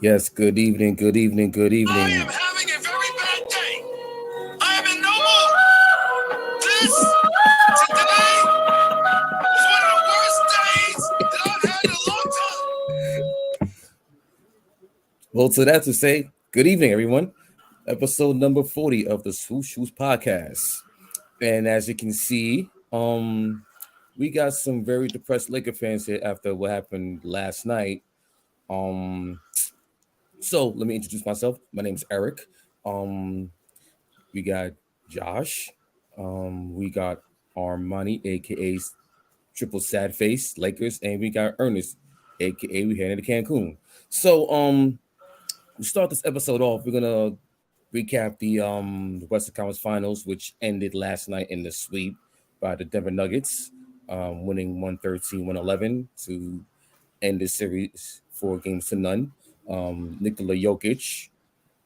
Yes, good evening, good evening, good I evening. am having a very bad day. I am in no mood. This today was one of the worst days that I've had in a long time. Well, to that to say, good evening, everyone. Episode number 40 of the Swoosh Shoes podcast. And as you can see, we got some very depressed Laker fans here after what happened last night. Um, so let me introduce myself. My name is Eric. Um, we got Josh. We got Armani, aka Triple Sad Face Lakers, and we got Ernest, aka we heading to Cancun. So we start this episode off. We're gonna recap the Western Conference Finals, which ended last night in the sweep by the Denver Nuggets, winning 113-111 to end the series 4 games to none. Nikola Jokic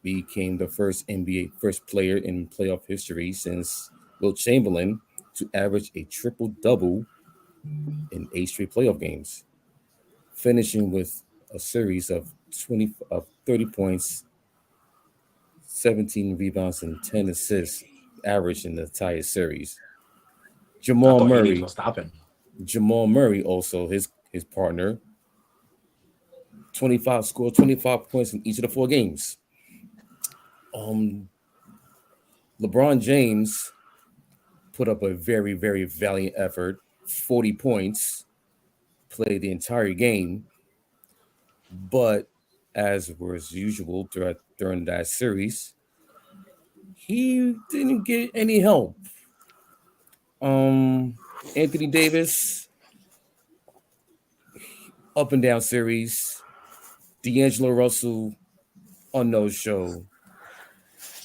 became the first NBA first player in playoff history since Will Chamberlain to average a triple double in 8 straight playoff games, finishing with a series of 30 points, 17 rebounds, and 10 assists average in the entire series. I Jamal thought 80 was Murray, gonna stop him. Jamal Murray also his partner, 25 scored 25 points in each of the 4 games. Um, LeBron James put up a very valiant effort, 40 points, played the entire game, but as was usual during that series, he didn't get any help. Um, Anthony Davis, up and down series. D'Angelo Russell on no show.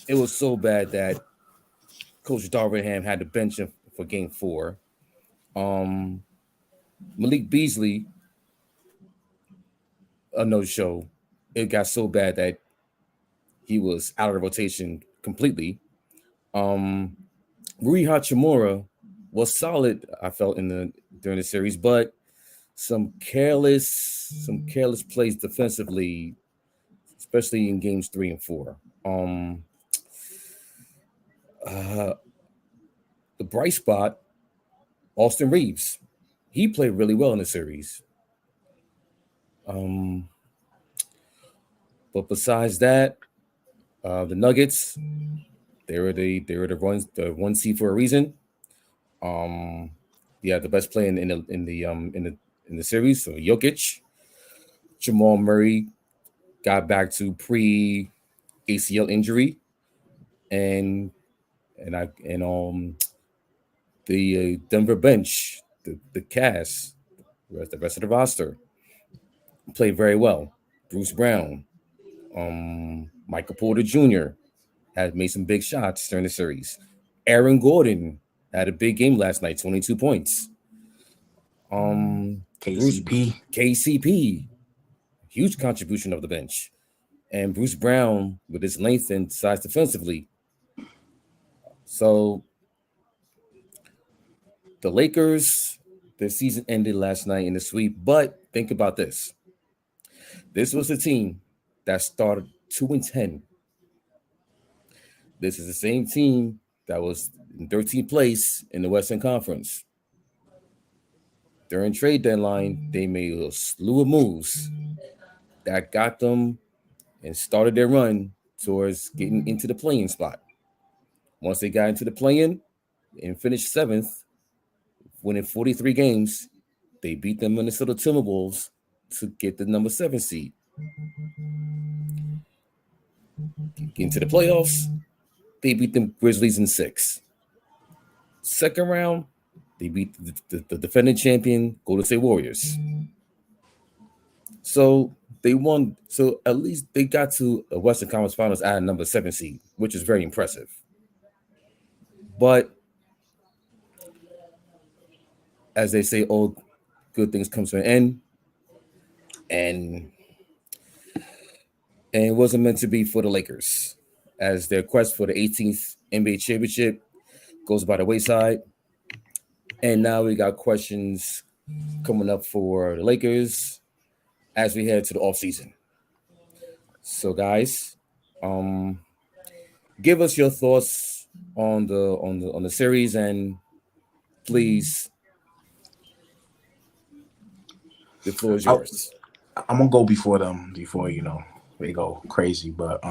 It was so bad that Coach Darvingham had to bench him for Game 4. Um, Malik Beasley, a no show. It got so bad that he was out of the rotation completely. Um, Rui Hachimura was solid, I felt during the series, but some careless plays defensively, especially in games 3 and 4. Um, uh, the bright spot, Austin Reeves, he played really well in the series. Um, but besides that, the Nuggets, they were the 1 seed for a reason. Um, yeah, the best player in the series, so Jokic. Jamal Murray got back to pre ACL injury, and and the Denver bench, the cast, the rest of the roster played very well. Bruce Brown, Michael Porter Jr. had made some big shots during the series. Aaron Gordon had a big game last night, 22 points. Bruce KCP. KCP, huge contribution of the bench. And Bruce Brown with his length and size defensively. So the Lakers, their season ended last night in the sweep. But think about this. This was a team that started 2-10. This is the same team that was in 13th place in the Western Conference. During trade deadline, they made a slew of moves that got them and started their run towards getting into the playing spot. Once they got into the play-in and finished seventh, winning 43 games, they beat the Minnesota Timberwolves to get the number 7 seed. Get into the playoffs, they beat the Grizzlies in 6. Second round, they beat the defending champion Golden State Warriors. So they won. So at least they got to a Western Conference Finals at a number 7 seed, which is very impressive. But as they say, all good things come to an end, and it wasn't meant to be for the Lakers, as their quest for the 18th NBA championship goes by the wayside. And now we got questions coming up for the Lakers as we head to the offseason. So, guys, um, give us your thoughts on the series, and please, the floor is I, yours. I'm gonna go before them before they go crazy. But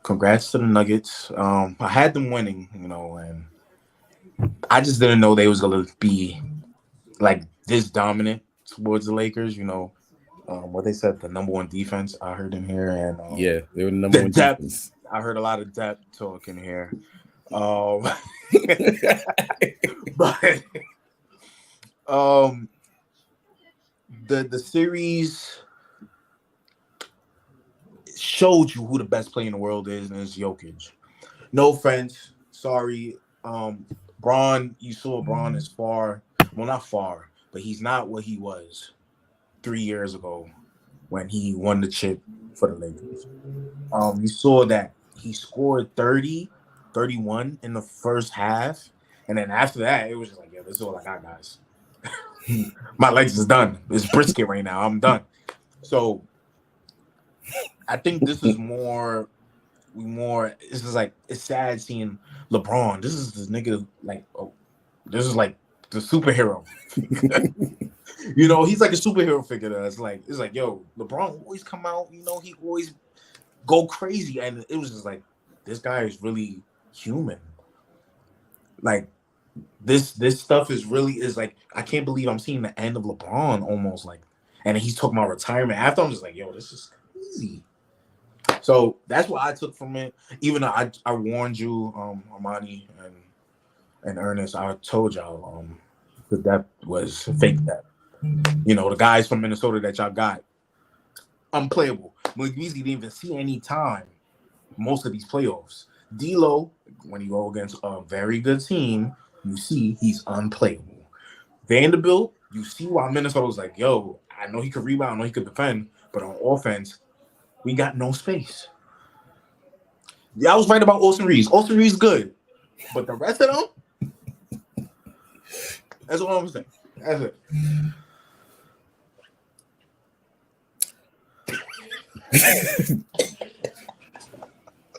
congrats to the Nuggets. I had them winning, and I just didn't know they was gonna be like this dominant towards the Lakers. What they said, the number one defense I heard in here, and Yeah, they were the number the one depth. defense. I heard a lot of depth talk in here. Um, but um, the series showed you who the best player in the world is, and it's Jokic. No offense, sorry. Braun, you saw Braun is far, well, not far, but he's not what he was 3 years ago when he won the chip for the Lakers. You saw that he scored 30, 31 in the first half. And then after that, it was just like, yeah, this is all I got, guys. My legs is done. It's brisket right now. I'm done. So I think this is more this is like it's sad seeing LeBron. This is this nigga like this is like the superhero. He's like a superhero figure that's like it's like, yo, LeBron always come out, he always go crazy. And it was just like this guy is really human. Like this stuff is like I can't believe I'm seeing the end of LeBron almost like and he's talking about retirement after. I'm just like, yo, this is crazy. So that's what I took from it. Even though I warned you, Armani and Ernest, I told y'all that was fake depth. The guys from Minnesota that y'all got, unplayable. Malik Beasley didn't even see any time most of these playoffs. D'Lo, when you go against a very good team, you see he's unplayable. Vanderbilt, you see why Minnesota was like, yo, I know he could rebound, I know he could defend, but on offense, we got no space. Yeah, I was right about Austin Reeves. Austin Reeves good, but the rest of them, that's all I'm saying. That's it.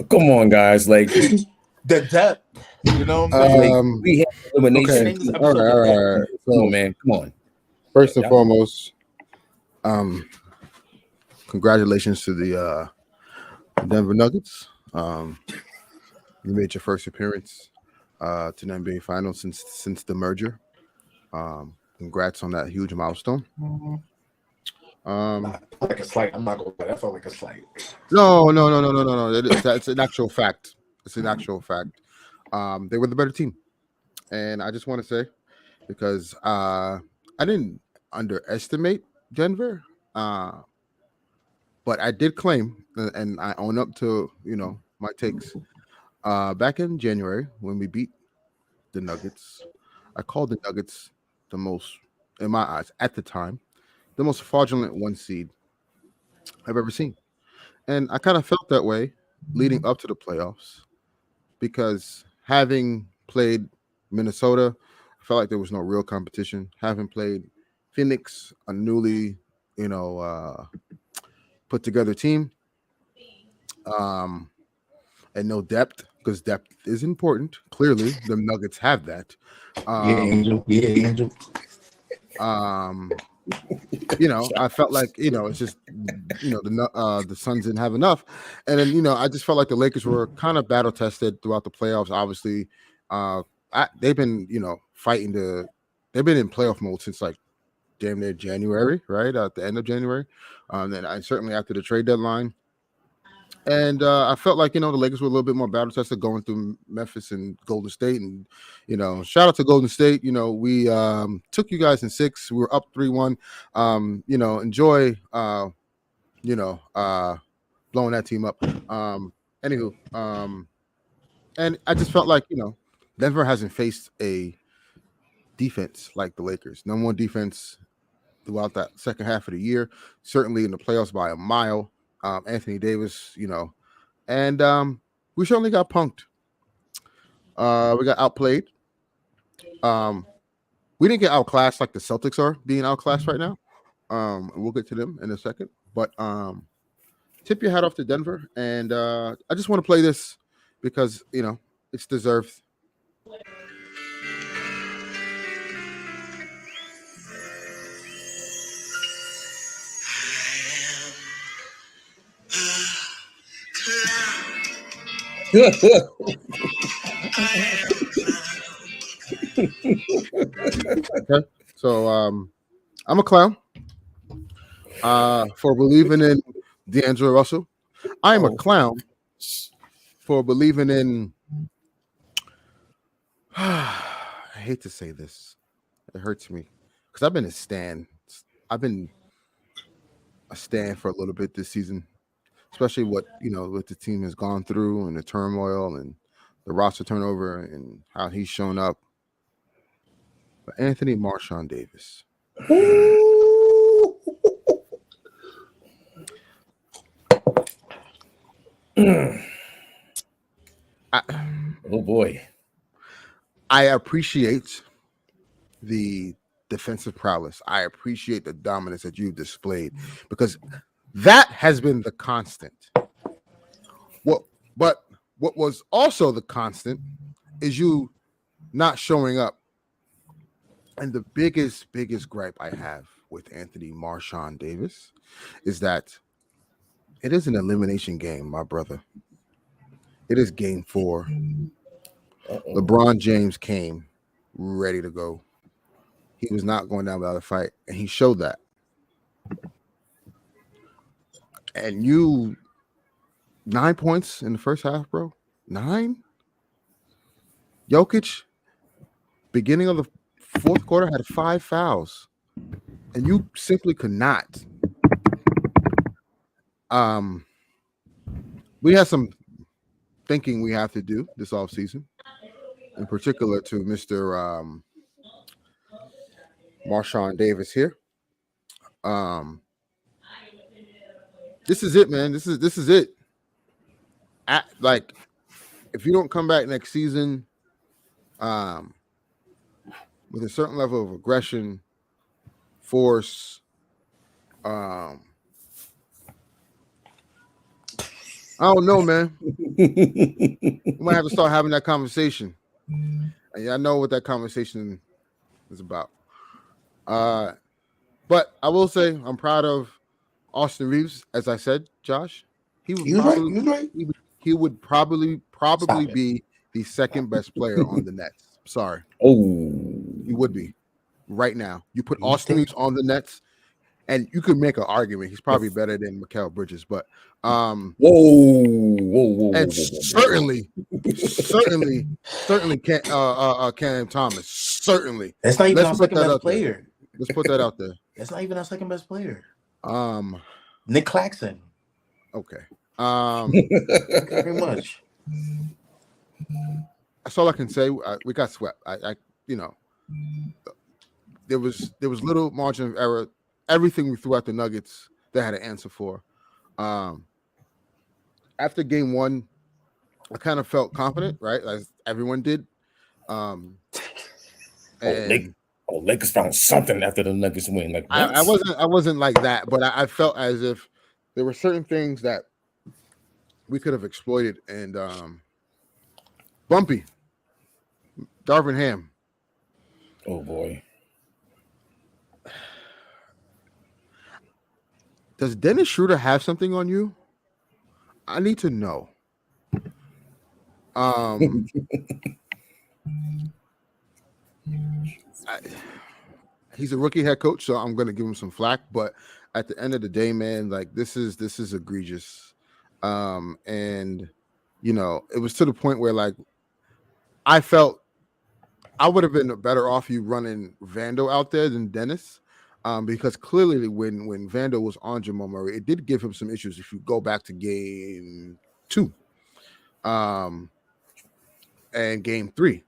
Come on, guys! Like The depth, you know what I'm saying? like we have elimination. Okay. This All episode, right, all the right, depth. all right. Come on, So man! Come on. first and Yeah. foremost, congratulations to the Denver Nuggets. You made your first appearance to the NBA Finals since the merger. Congrats on that huge milestone. That felt like a slight. I'm not gonna lie. That felt like a slight. No. That's an actual fact. It's an actual fact. They were the better team, and I just want to say because I didn't underestimate Denver, but I did claim, and I own up to my takes. Back in January when we beat the Nuggets, I called the Nuggets the most, in my eyes, at the time, the most fraudulent one seed I've ever seen. And I kind of felt that way leading up to the playoffs because having played Minnesota, I felt like there was no real competition. Having played Phoenix, a newly, put together team, and no depth because depth is important. Clearly, the Nuggets have that. Angel. Yeah, Angel. I felt like it's just the Suns didn't have enough, and then I just felt like the Lakers were kind of battle tested throughout the playoffs. Obviously, they've been fighting they've been in playoff mode since like damn near January, right at the end of January, and I certainly after the trade deadline. And I felt like the Lakers were a little bit more battle tested going through Memphis and Golden State, and shout out to Golden State. We took you guys in 6. We were up 3-1. Enjoy blowing that team up. Anywho, and I just felt like Denver hasn't faced a defense like the Lakers. Number one defense throughout that second half of the year. Certainly in the playoffs by a mile. Anthony Davis, and we certainly got punked. We got outplayed. We didn't get outclassed like the Celtics are being outclassed right now. We'll get to them in a second. But tip your hat off to Denver, and I just want to play this because it's deserved. Okay, so I'm a clown for believing in D'Angelo Russell. I am a clown for believing in. I hate to say this, it hurts me because I've been a stan. I've been a stan for a little bit this season, especially what the team has gone through and the turmoil and the roster turnover and how he's shown up. But Anthony Marshawn Davis. Oh boy. I appreciate the defensive prowess. I appreciate the dominance that you've displayed because that has been the constant. But what was also the constant is you not showing up. And the biggest gripe I have with Anthony Marshawn Davis is that it is an elimination game, my brother. It is game 4. LeBron James came ready to go. He was not going down without a fight, and he showed that. And 9 points in the first half, bro. 9? Jokic, beginning of the fourth quarter, had 5 fouls. And you simply could not. We have some thinking we have to do this offseason, in particular to Mr. Marshawn Davis here. This is it, man. This is it. If you don't come back next season with a certain level of aggression, force, I don't know, man. We might have to start having that conversation. And I know what that conversation is about. But I will say I'm proud of Austin Reeves, as I said, Josh. He would probably be the second best player on the Nets. Sorry. Oh, he would be right now. You put Austin Reeves on the Nets, and you could make an argument he's probably better than Mikal Bridges, but whoa, and certainly Cam Thomas. Certainly. That's not even our second best player. Let's put that out there. That's not even our second best player. Nick Claxton. Okay. Very much. That's all I can say. We got swept. There was little margin of error. Everything we threw at the Nuggets, they had an answer for. After game 1, I kind of felt confident, right? As everyone did. Lakers found something after the Nuggets win. Like I wasn't like that, but I felt as if there were certain things that we could have exploited. And Bumpy, Darvin Ham. Oh boy. Does Dennis Schroeder have something on you? I need to know. He's a rookie head coach, so I'm going to give him some flack. But at the end of the day, man, like this is egregious. And it was to the point where like I felt I would have been better off you running Vando out there than Dennis. Because clearly when Vando was on Jamal Murray, it did give him some issues. If you go back to game 2, and game 3,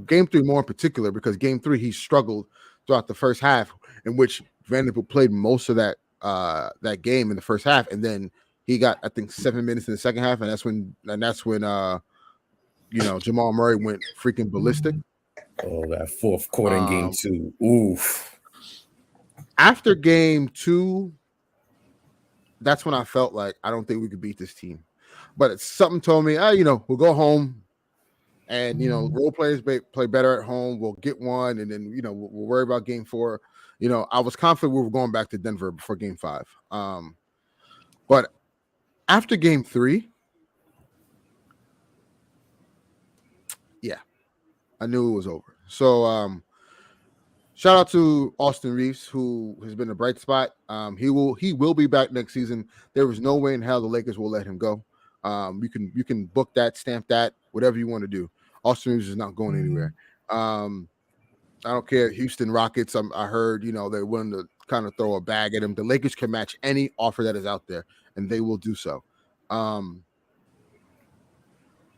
game 3 more in particular, because game 3 he struggled throughout the first half, in which Vanderbilt played most of that game in the first half, and then he got I think 7 minutes in the second half, and that's when Jamal Murray went freaking ballistic. Oh, that fourth quarter in game 2. Oof. After game 2, that's when I felt like I don't think we could beat this team. But something told me, we'll go home and, role players play better at home. We'll get one, and then, we'll worry about game 4. I was confident we were going back to Denver before game 5. But after game 3, yeah, I knew it was over. So, shout out to Austin Reeves, who has been a bright spot. He will be back next season. There is no way in hell the Lakers will let him go. You can book that, stamp that, whatever you want to do. Austin Reeves is not going anywhere. I don't care. Houston Rockets, I heard, they're willing to kind of throw a bag at him. The Lakers can match any offer that is out there, and they will do so. Rui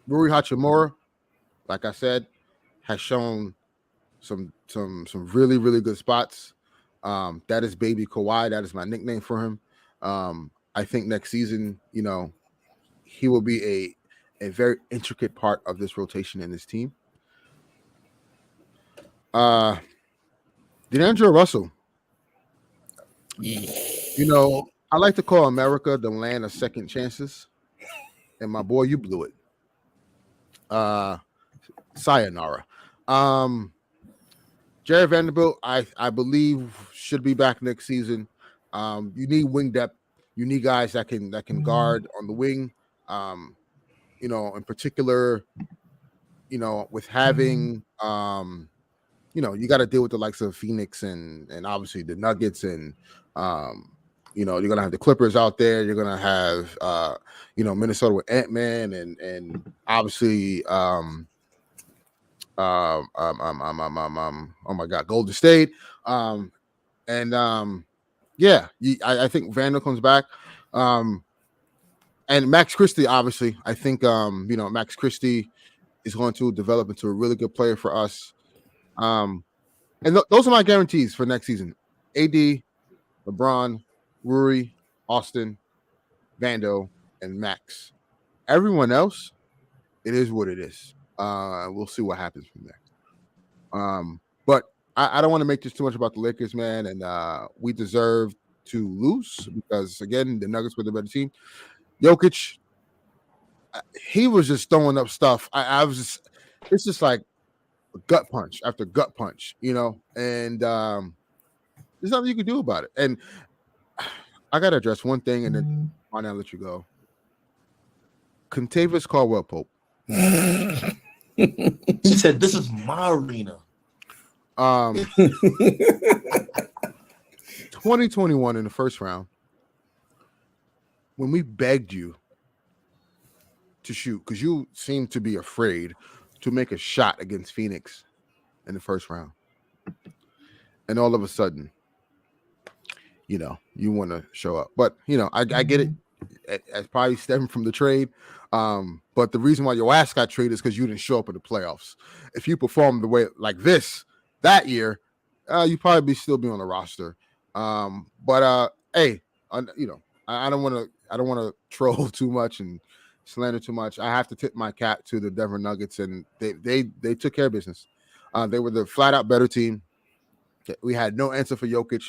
Hachimura, like I said, has shown some really, really good spots. That is Baby Kawhi. That is my nickname for him. I think next season, he will be a very intricate part of this rotation in this team. D'Angelo Russell. I like to call America the land of second chances. And my boy, you blew it. Sayonara. Jared Vanderbilt, I believe, should be back next season. You need wing depth. You need guys that can guard on the wing. In particular, with having you got to deal with the likes of Phoenix and obviously the Nuggets, and you're gonna have the Clippers out there. You're gonna have Minnesota with Ant-Man and obviously oh my God, Golden State. I think Vandal comes back. And Max Christie, obviously, I think Max Christie is going to develop into a really good player for us. Those are my guarantees for next season: AD, LeBron, Rui, Austin, Vando, and Max. Everyone else, it is what it is. We'll see what happens from there. But I don't want to make this too much about the Lakers, man. And we deserve to lose because, again, the Nuggets were the better team. Jokic, he was just throwing up stuff. It's just like gut punch after gut punch, and there's nothing you can do about it. And I got to address one thing, and then I'll let you go. Contavious Caldwell Pope. He said, "This is my arena." 2021 in the first round, when we begged you to shoot, because you seemed to be afraid to make a shot against Phoenix in the first round. And all of a sudden, you want to show up. But, I get it. It's probably stemming from the trade. But the reason why your ass got traded is because you didn't show up in the playoffs. If you performed the way like this that year, you probably still be on the roster. Hey, I don't want to troll too much and slander too much. I have to tip my cap to the Denver Nuggets, and they took care of business. They were the flat out better team. We had no answer for Jokic.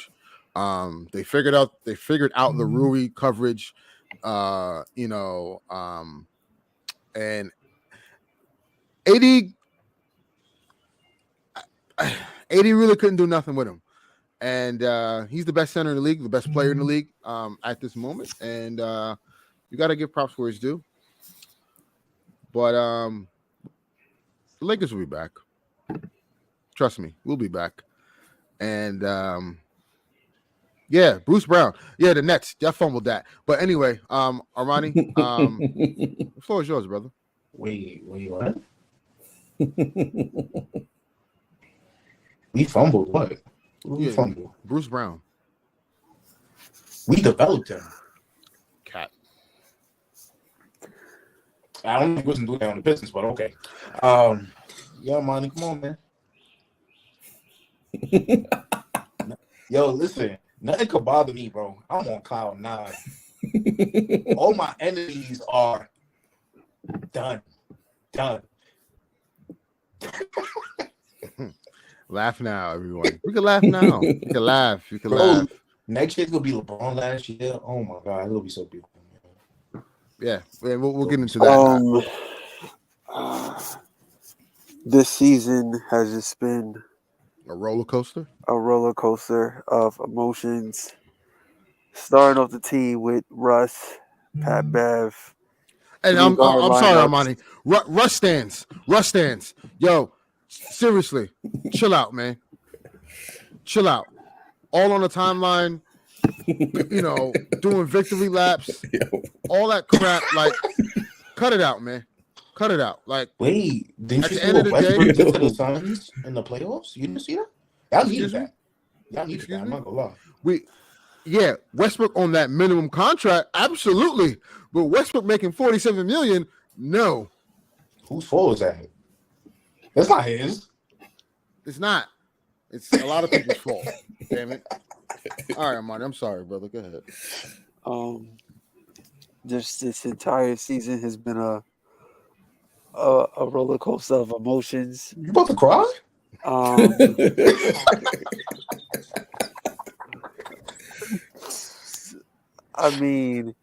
They figured out the Rui coverage, and AD really couldn't do nothing with him. And he's the best center in the league, the best player in the league at this moment. And you got to give props where it's due. But the Lakers will be back. Trust me, we'll be back. And Bruce Brown. Yeah, the Nets. Jeff fumbled that. But anyway, Armani, the floor is yours, brother. Wait, what? We fumbled what? We fumbled? Bruce Brown. We developed him. Cat. I don't think he wasn't doing that on the Pistons, but okay. Money, come on, man. Yo, listen, nothing could bother me, bro. I'm on cloud 9. All my enemies are done. Laugh now, everyone. We can laugh now. You can laugh. Bro, Next year's gonna be LeBron last year. Oh my god, it'll be so beautiful, man. Yeah, we'll It'll get be into so that. This season has just been A roller coaster. a roller coaster of emotions. Starting off the team with Russ, Pat Bev, And three guard I'm sorry, lineups. Armani. Rush stands. Yo, seriously, chill out, man. Chill out. All on the timeline, doing victory laps, all that crap. Like, cut it out, man. Cut it out. Like, Wait, didn't at you the see end of what the day, Westbrook did to the Suns in the playoffs? You didn't see that? Y'all needed excuse me, that. Y'all needed excuse that. I'm me. not gonna lie. Westbrook on that minimum contract, absolutely. But Westbrook making $47 million, no, Whose fault is that? That's not his. it's not. It's a lot of people's fault. Damn it. All right, Armani, I'm sorry, brother. Go ahead. This entire season has been a roller coaster of emotions. You about to cry? Um, I mean,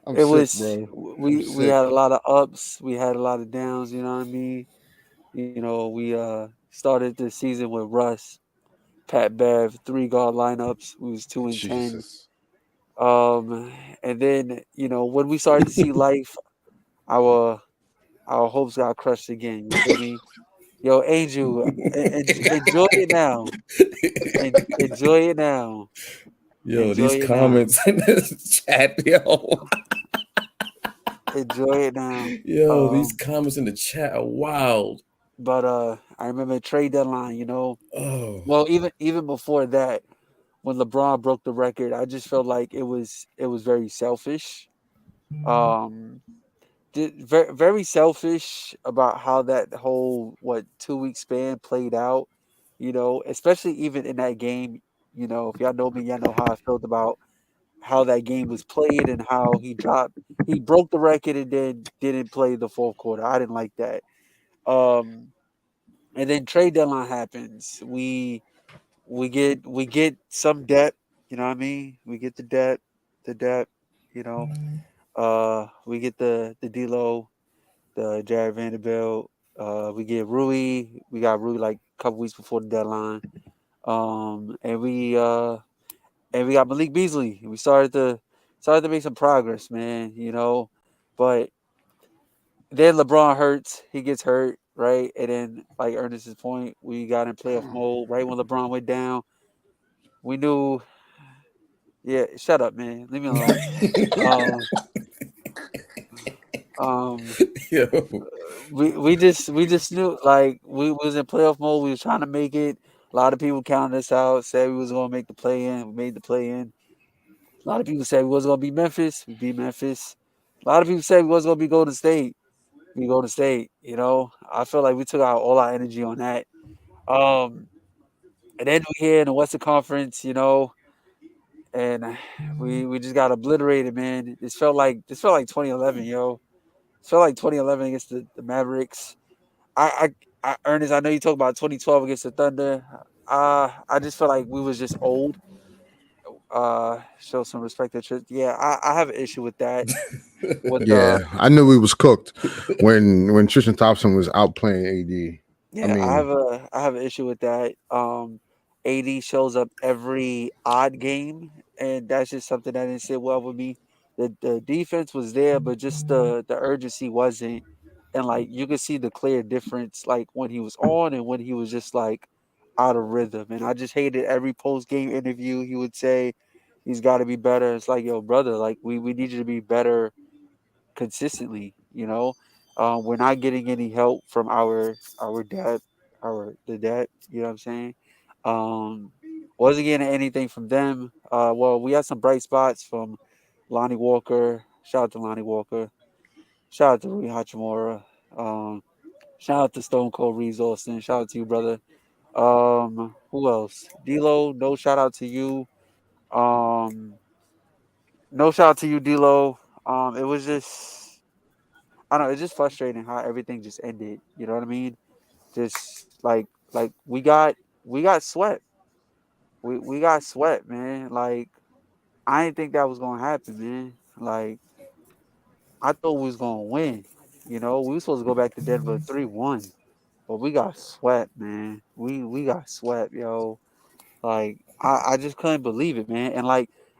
I'm it sick, was bro. we had a lot of ups, we had a lot of downs. You know what I mean? We started the season with Russ, Pat Bev, three guard lineups. We was 2-10. Jesus. And then when we started to see life, our our hopes got crushed again. You feel me? Yo, Angel, enjoy it now. Enjoy it now. Yo, Enjoy these it now. comments in this chat, yo. Enjoy it now. Yo, these comments in the chat are wild. But I remember trade deadline. Oh, Well, even before that, when LeBron broke the record, I just felt like it was very selfish. Um, very very selfish about how that whole 2 week span played out. Especially even in that game. If y'all know me, y'all know how I felt about how that game was played and how he broke the record and then didn't play the fourth quarter. I didn't like that. Um, and then trade deadline happens. We get some debt. You know what I mean? We get the debt. You know, we get the D'Lo, the Jared Vanderbilt. We get Rui. We got Rui like a couple weeks before the deadline. And we got Malik Beasley. We started to make some progress, man. But then LeBron hurts. He gets hurt, right? And then, like Ernest's point, we got in playoff mode right when LeBron went down. We knew. Yeah, shut up, man. Leave me alone. Um, um, yo. we just knew like we was in playoff mode. We was trying to make it. A lot of people counted us out. Said we was gonna make the play in. We made the play in. A lot of people said we was gonna be Memphis. We beat Memphis. A lot of people said we was gonna be Golden State. We Golden State. I feel like we took out all our energy on that. Um, and then we here in the Western Conference. And we just got obliterated, man. This felt like 2011, yo. It felt like 2011 against the Mavericks. Ernest, I know you talk about 2012 against the Thunder. I just felt like we was just old. Show some respect to Tristan. Yeah, I have an issue with that. With Yeah, I knew we was cooked when Tristan Thompson was out playing AD. I Yeah, I have mean, an issue with that. AD shows up every odd game, and that's just something that didn't sit well with me. The defense was there, but just the urgency wasn't, and like you could see the clear difference, like when he was on and when he was just like out of rhythm. And I just hated every post game interview he would say he's got to be better. It's like, yo, brother, like we need you to be better consistently. We're not getting any help from our dad, the dad. You know what I'm saying? Um, wasn't getting anything from them. Well, we had some bright spots from Lonnie Walker. Shout out to Lonnie Walker. Shout out to Rui Hachimura. Um, Shout out to Stone Cold Reeves Austin. Shout out to you, brother. Who else? D'Lo. No shout out to you. Um, no shout out to you, D'Lo. It was just I don't know, it's just frustrating how everything just ended. You know what I mean? Just like we got swept. We got swept, man. Like I didn't think that was gonna happen, man. Like I thought we was gonna win. You know, we were supposed to go back to Denver 3-1, but we got swept, man. We got swept, yo. Like I just couldn't believe it, man.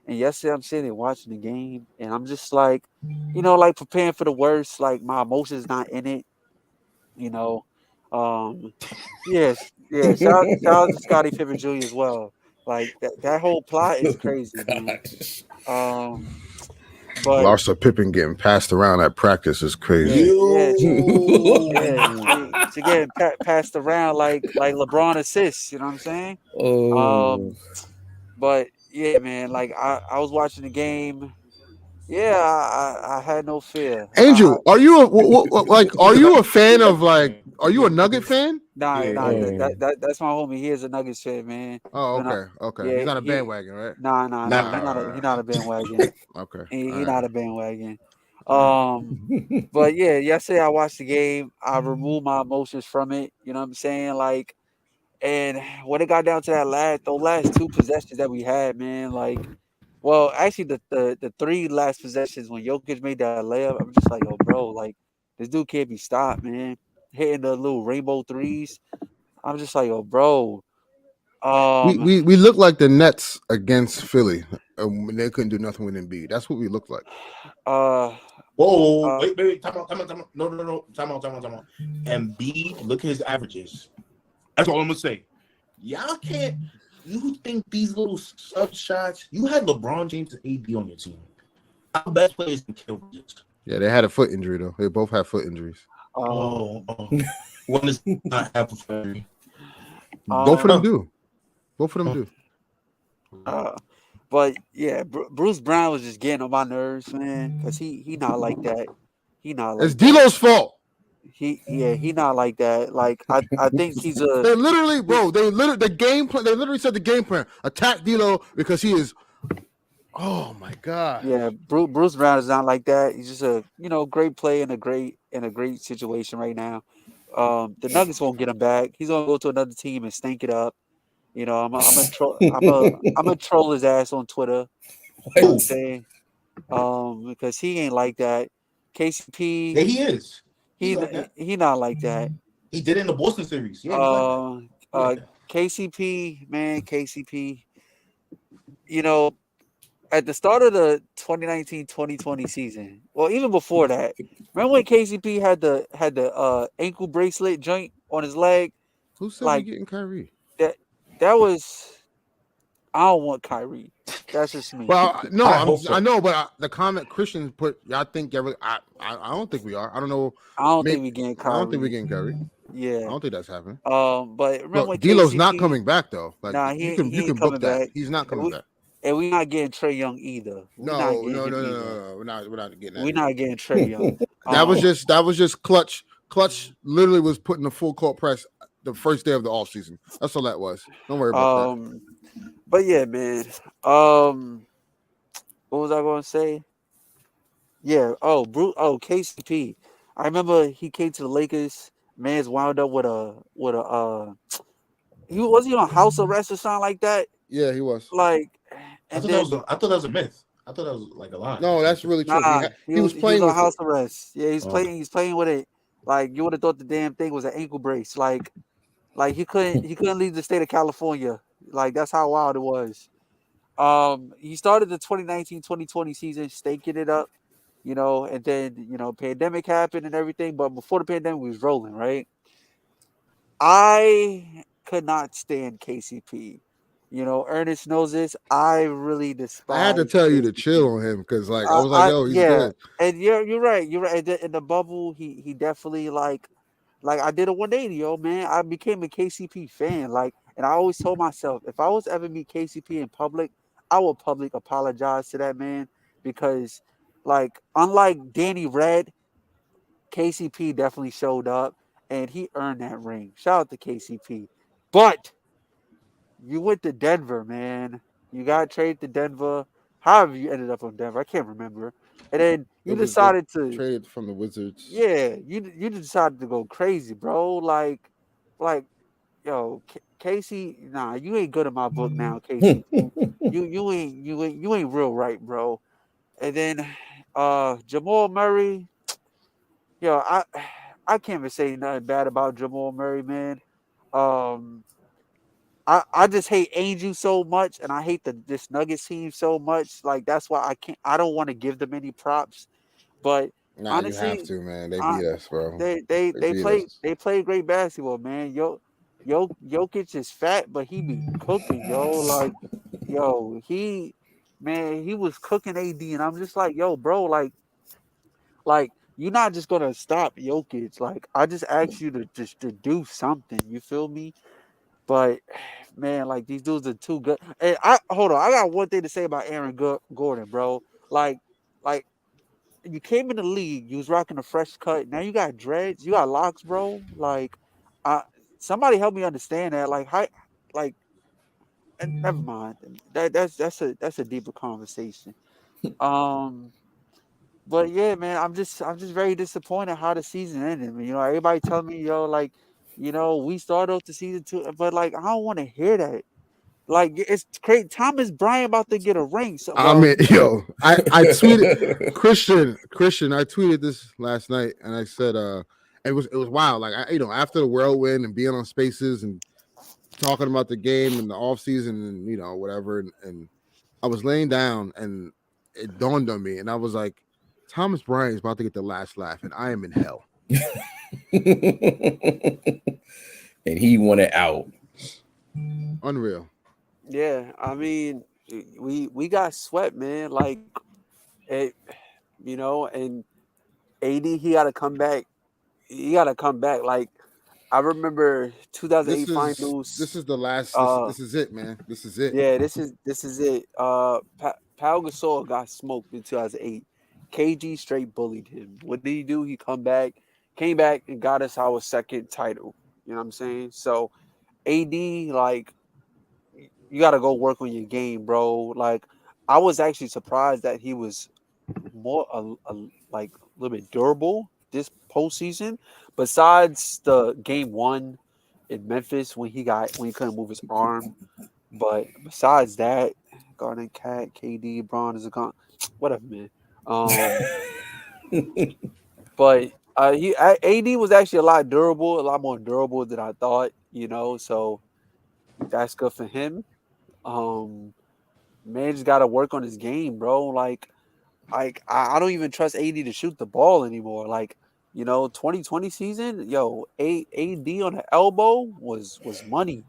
And yesterday I'm sitting there watching the game, and I'm just like, like preparing for the worst. Like my emotions not in it, you know. Um, yes, yeah. Shout out to Scotty Pippen Jr. as well. Like that whole plot is crazy, man. Gosh. Um, but Larsa Pippen getting passed around at practice is crazy. yeah, Yo. yeah. She getting passed around like LeBron assists. You know what I'm saying? Oh, Um, but yeah, man. Like I was watching the game. Yeah, I had no fear. Angel, are you like? Are you a fan of like? Are you a Nugget fan? Yeah, Nah, yeah. oh. that's my homie. He is a Nuggets fan, man. Oh, But okay, okay. He's yeah, not a bandwagon, right? nah. Nah. He not a bandwagon. Okay, He all right, not a bandwagon. all right. Um, but yeah, yesterday I watched the game. I removed my emotions from it. You know what I'm saying? Like, and when it got down to those last two possessions that we had, man, like, well, actually the three last possessions when Jokic made that layup, I'm just like, yo, bro, like, this dude can't be stopped, man. Hitting the little rainbow threes. I'm just like, yo, bro. We Um, we we look like the Nets against Philly, when they couldn't do nothing with Embiid. That's what we look like. uh, Whoa, uh, wait, time out. No. Time out. Embiid, look at his averages. That's all I'm gonna say. Y'all can't. You think these little sub shots? You had LeBron James and AD on your team. Our best players can kill this. Yeah, they had a foot injury though. They both had foot injuries. um, Oh. One is not half a fairy. Both of them um, do. Both of them do. uh, but yeah, Bruce Brown was just getting on my nerves, man, because he not like that. He not It's like that. D'Lo's fault. He not like that. Like I think he's a They literally, he, bro. They literally the game plan. They literally said the game plan: attack D'Lo because he is. Oh my god. yeah. Bruce Brown is not like that. He's just a great play in a great situation right now. The Nuggets won't get him back. He's gonna go to another team and stink it up. I'm a troll his ass on Twitter. You know what I'm Oh, saying? Because he ain't like that. yeah, KCP, he is. He's like that. he not like that. He did it in the Boston series. Yeah, he's like that. Uh, He's like that. KCP, man, KCP. You know, at the start of the 2019-2020 season, well, even before that, remember when KCP had the ankle bracelet joint on his leg? Who said we Like getting Kyrie? that that was I don't want Kyrie. That's just me. Well, no, I hope I so. know, but the comment Christian put, I think every, I don't think we are. I don't know. I don't Maybe think we getting I don't think we're Kyrie. getting Curry. I Yeah. don't think that's happening. But remember when Look, D'Lo's not KCP? coming back though. Like Nah, you he ain't can book coming that. back. He's not And coming back. we not getting Trey Young either. We not No, getting no, him no, no, either. no, no. We're not getting that. We Either. not getting Trey Young. That was Um, just clutch. Clutch literally was putting the full court press the first day of the offseason. That's all that was. Don't worry about that. but yeah, man. What was I going to say? Yeah. KCP. I remember he came to the Lakers. Man's wound up with a. He on house arrest or something like that. Yeah, he was. Like, I and thought that was then a, I thought that was a myth. I thought that was like a lie. No, that's really true. nah, He was he was playing on with it. house arrest. Yeah, Oh. He's playing with it. Like you would have thought the damn thing was an ankle brace. Like he couldn't leave the state of California. Like that's how wild it was. He started the 2019-2020 season staking it up, and then pandemic happened and everything. But before the pandemic, we was rolling, right? I could not stand KCP. Ernest knows this. I really I had to despise tell you to chill KCP. on him because, like, I was like, yo, he's Yeah, good. and you're right. You're right. In the bubble, he definitely like I did a 180, yo, man. I became a KCP fan. Like, and I always told myself, if I was ever meet KCP in public, I will public apologize to that man because, like, unlike Danny Red, KCP definitely showed up and he earned that ring. Shout out to KCP. But you went to Denver, man. You got traded to Denver. However, you ended up on Denver, I can't remember. And then you It was they decided to traded from the Wizards. yeah, you decided to go crazy, bro. Like, yo, Casey, nah, you ain't good in my book now, KCP. you ain't real right, bro. And then Jamal Murray, yo, I can't even say nothing bad about Jamal Murray, man. Um, I just hate Angel so much, and I hate this Nuggets team so much. Like that's why I don't want to give them any props. But Nah, you have honestly, to, man. They I beat us, bro. they They they beat play us. they play great basketball, man. Jokic is fat, but he be cooking, yo. Like, yo, he was cooking AD, and I'm just like, yo, bro, like you're not just gonna stop Jokic. Like, I just asked you to just to do something. You feel me? But man, like these dudes are too good. And I hold on, I got one thing to say about Aaron Gordon, bro. Like, like you came in the league, you was rocking a fresh cut. Now you got dreads, you got locks, bro. Like, I somebody help me understand that. Like, how, like, and never mind. That's a deeper conversation. Um, but yeah, man, I'm just very disappointed how the season ended. You know, everybody telling me, yo, like, we started off the season two, but like, I don't want to hear that. Like, it's great. Thomas Bryant about to get a ring. So, I well, mean, yo, I tweeted Christian. I tweeted this last night, and I said, it was wild. Like, after the whirlwind and being on Spaces and talking about the game and the off season and whatever, and I was laying down and it dawned on me, and I was like, Thomas Bryant is about to get the last laugh, and I am in hell. And he wanted out. Unreal. yeah, I mean, we got swept, man. Like, it, and AD, he got to come back. He got to come back. Like, I remember This 2008 is finals. this is the last. This Uh, this is it, man. This is it. yeah, this is it. Pau Gasol got smoked in 2008. KG straight bullied him. What did he do? He came back and got us our second title. You know what I'm saying? So AD, like, you got to go work on your game, bro. Like, I was actually surprised that he was more like a little bit durable this postseason. Besides the game one in Memphis when he couldn't move his arm, but besides that, Garden Cat, KD, Braun is a con. Whatever, man. Um, but AD was actually a lot more durable than I thought. So that's good for him. Um, man just got to work on his game, bro. Like I don't even trust AD to shoot the ball anymore. Like, 2020 season, yo, AD on the elbow was money.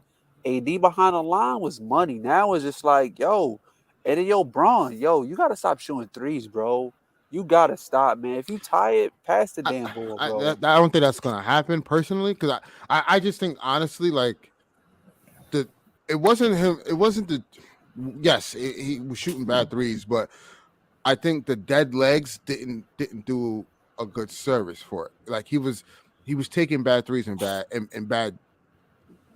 AD behind the line was money. Now it's just like, yo, and then Braun, yo, you gotta stop shooting threes, bro. You gotta stop, man. If you tired, pass the I, damn ball, I bro. don't think that's gonna happen personally, because I just think honestly, like, the it wasn't him. It wasn't the. Yes, he was shooting bad threes, but I think the dead legs didn't do a good service for it. Like, he was taking bad threes and bad.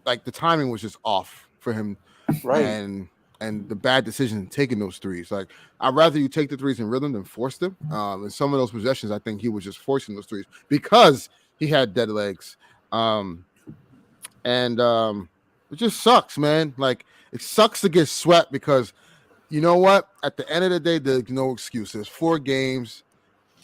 Like, the timing was just off for him, Right. and the bad decision in taking those threes. Like, I'd rather you take the threes in rhythm than force them. In some of those possessions, I think he was just forcing those threes because he had dead legs. And it just sucks, man. Like, it sucks to get swept because you know what? At the end of the day, there's no excuses. 4 games.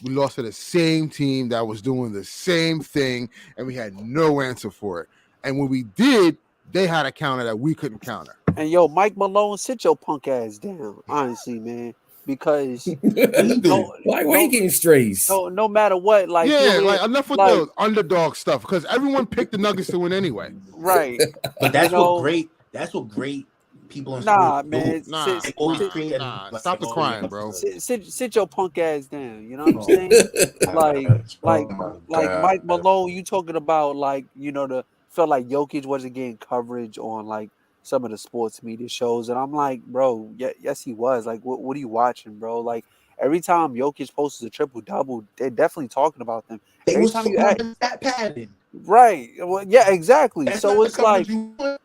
We lost to the same team that was doing the same thing, and we had no answer for it. And when we did, they had a counter that we couldn't counter. And Mike Malone, sit your punk ass down, honestly, man. Because no, Why he no, getting strays? no matter what, like you Yeah, over here, like, enough with like the underdog stuff, because everyone picked the Nuggets to win anyway. right, But you know, that's what great people in sports nah, do. man, Nah, They always nah, create a nah. like, Stop the oh yeah, crying, bro. sit your punk ass down. You know what I'm oh saying? Like, my like, god, Mike Malone, you talking about like the felt like Jokic wasn't getting coverage on like some of the sports media shows, and I'm like, bro, yeah, yes he was. Like, what are you watching, bro? Like every time Jokic posts a triple double, they're definitely talking about them. they Every was time you talking about act the stat padding. right, well, yeah, exactly. That's So not the it's like coverage you want.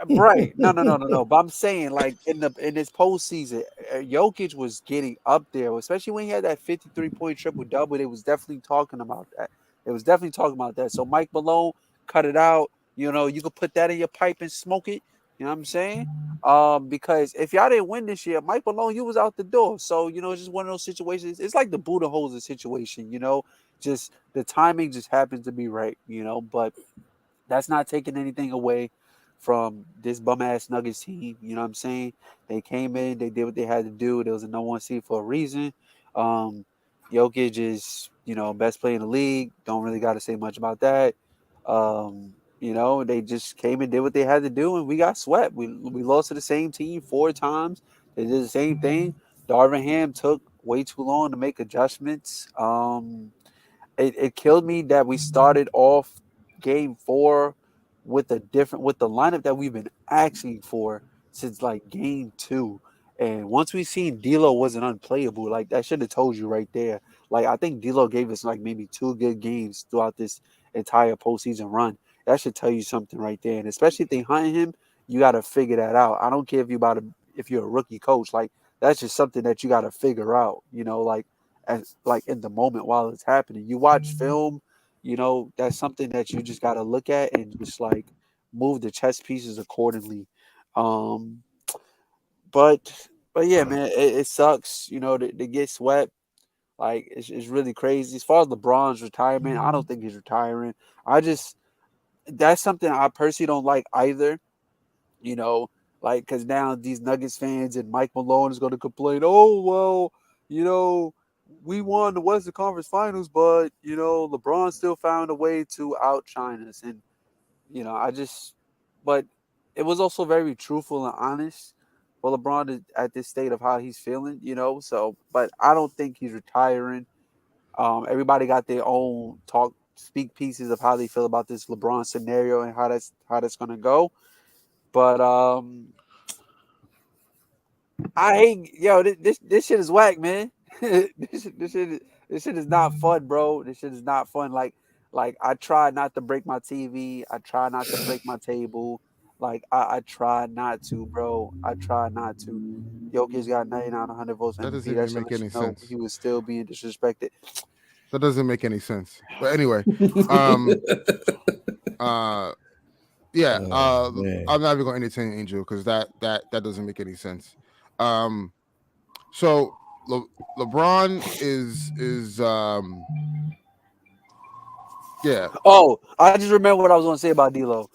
right. No, no, no, no, no. But I'm saying, like in this postseason, Jokic was getting up there, especially when he had that 53-point triple double. They was definitely talking about that. They was definitely talking about that. So Mike Malone, cut it out. You could put that in your pipe and smoke it. You know what I'm saying? Because if y'all didn't win this year, Mike Malone, you was out the door. So, it's just one of those situations. It's like the Budenholzer situation, just the timing just happens to be right, but that's not taking anything away from this bum ass Nuggets team. You know what I'm saying? They came in, they did what they had to do. There was a number one seed for a reason. Um, Jokic is, best player in the league. Don't really got to say much about that. They just came and did what they had to do, and we got swept. We lost to the same team 4 times. They did the same thing. Darvin Ham took way too long to make adjustments. It killed me that we started off game 4 with the lineup that we've been asking for since like game 2. And once we seen D'Lo wasn't unplayable, like that should have told you right there. Like I think D'Lo gave us like maybe 2 good games throughout this entire postseason run. That should tell you something right there. And especially if they hunting him, you got to figure that out. I don't care if you're a rookie coach, like that's just something that you got to figure out. Like as like in the moment while it's happening. You watch film, that's something that you just got to look at and just like move the chess pieces accordingly. Um, but yeah, man, it sucks, to get swept. Like it's really crazy. As far as LeBron's retirement, I don't think he's retiring. I just that's something I personally don't like either. You know, like because now these Nuggets fans and Mike Malone is going to complain. Oh well, you know, we won the Western Conference Finals, but LeBron still found a way to outshine us, and but it was also very truthful and honest for LeBron at this state of how he's feeling. So but I don't think he's retiring. Everybody got their own speak pieces of how they feel about this LeBron scenario and how that's going to go. But I hate this shit is whack, man. This shit is not fun, bro. This shit is not fun. Like I try not to break my TV. I try not to break my table. Like I try not to, bro. I try not to. Jokic got 99 100 votes for That MVP. doesn't That even should make let you any know sense. he was still being disrespected. That doesn't make any sense. But anyway, um, yeah, Man. I'm not even going to entertain Angel because that doesn't make any sense. Um, so LeBron is yeah. Oh, I just remember what I was going to say about D'Lo.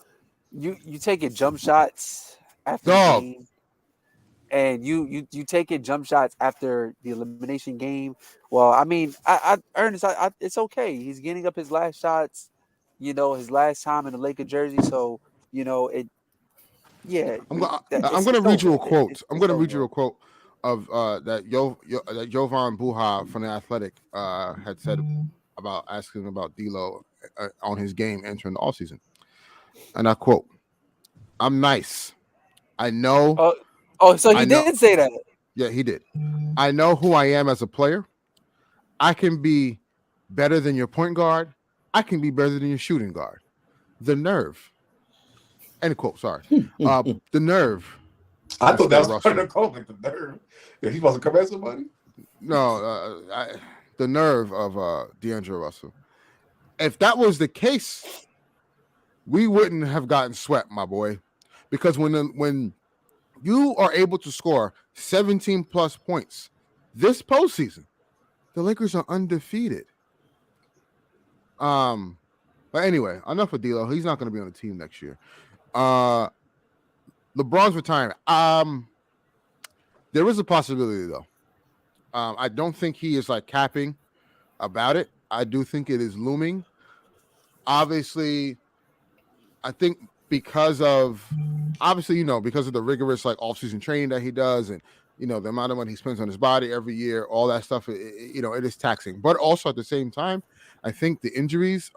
You taking jump shots after the Dog, game, and you taking jump shots after the elimination game. Well, I mean, Ernest, it's okay. He's getting up his last shots. His last time in the Laker jersey. So it. Yeah, I'm it's gonna read over. you a quote. I'm It's gonna read you over. a quote of that Jovan Buha from the Athletic had said about asking about D'Lo on his game entering the offseason. And I quote, "I'm nice. I know. So I he know. did say that. Yeah, he did. I know who I am as a player. I can be better than your point guard. I can be better than your shooting guard. The nerve." End quote. Sorry. The nerve, I thought that Mr. was part of Russell. the code, like the nerve. Yeah, he supposed to come at somebody. No, the nerve of D'Angelo Russell. If that was the case, we wouldn't have gotten swept, my boy, because when you are able to score 17 plus points this postseason, the Lakers are undefeated. But anyway, enough of D'Lo. He's not going to be on the team next year. LeBron's retirement. There is a possibility though. I don't think he is like capping about it. I do think it is looming. Obviously, I think because of because of the rigorous like off-season training that he does, and the amount of money he spends on his body every year, all that stuff, it is taxing. But also at the same time, I think the injuries,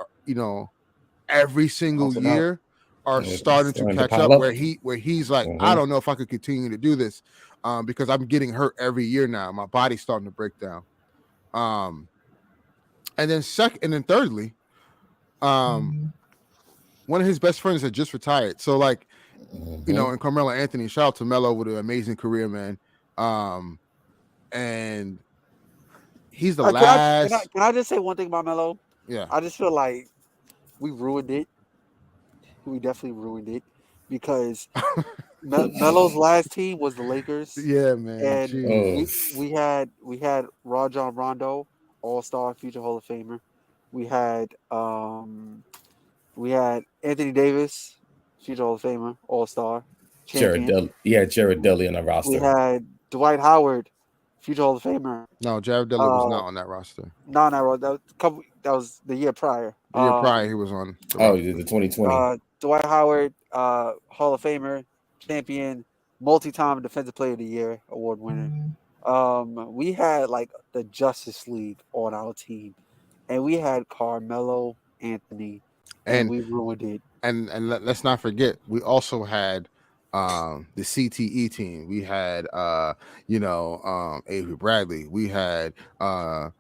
every single Mounting up. year are Yeah, starting to starting to catch pile up up. where he's like, I don't know if I could continue to do this because I'm getting hurt every year now. My body's starting to break down. And then thirdly, one of his best friends had just retired. So like, and Carmelo Anthony, shout out to Melo with an amazing career, man. And he's the last. Can I just say one thing about Melo? Yeah. I just feel like we ruined it. We definitely ruined it because Melo's last team was the Lakers, Yeah, man. and Jeez. Oh, we had Rajon Rondo, All Star, future Hall of Famer. We had Anthony Davis, future Hall of Famer, All Star, champion. Jared Dudley on the We roster. had Dwight Howard, future Hall of Famer. No, Jared Dudley was not on that roster. No, that was the year prior. The year prior, he was on the Oh, roster. the 2020. Dwight Howard, Hall of Famer, champion, multi-time Defensive Player of the Year award winner. We had like the Justice League on our team, and we had Carmelo Anthony, and And we ruined it. let's not forget, we also had the CTE team. We had Avery Bradley. We had Darren